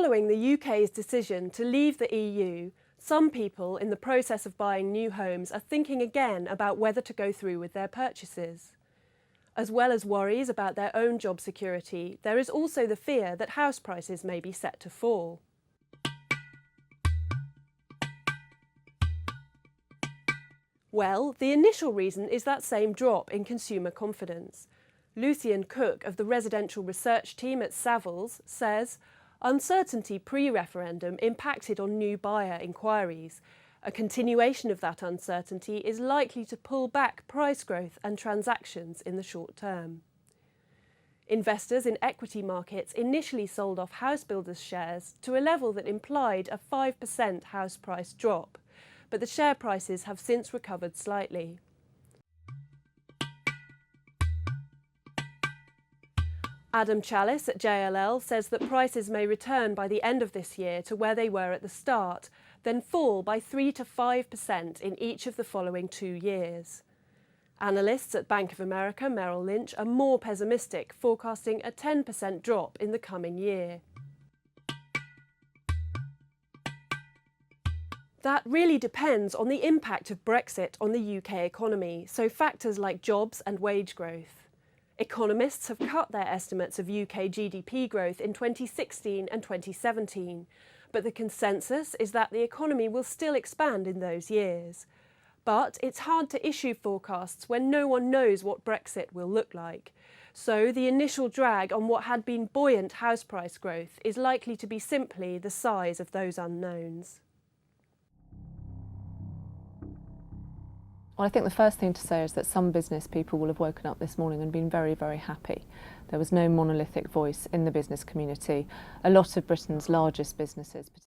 Following the UK's decision to leave the EU, some people in the process of buying new homes are thinking again about whether to go through with their purchases. As well as worries about their own job security, there is also the fear that house prices may be set to fall. Well, the initial reason is that same drop in consumer confidence. Lucian Cook of the residential research team at Savills says, uncertainty pre-referendum impacted on new buyer inquiries. A continuation of that uncertainty is likely to pull back price growth and transactions in the short term. Investors in equity markets initially sold off house builders' shares to a level that implied a 5% house price drop, but the share prices have since recovered slightly. Adam Chalice at JLL says that prices may return by the end of this year to where they were at the start, then fall by 3 to 5% in each of the following 2 years. Analysts at Bank of America Merrill Lynch are more pessimistic, forecasting a 10% drop in the coming year. That really depends on the impact of Brexit on the UK economy, so factors like jobs and wage growth. Economists have cut their estimates of UK GDP growth in 2016 and 2017, but the consensus is that the economy will still expand in those years. But it's hard to issue forecasts when no one knows what Brexit will look like. So the initial drag on what had been buoyant house price growth is likely to be simply the size of those unknowns. Well, I think the first thing to say is that some business people will have woken up this morning and been very, very happy. There was no monolithic voice in the business community. A lot of Britain's largest businesses,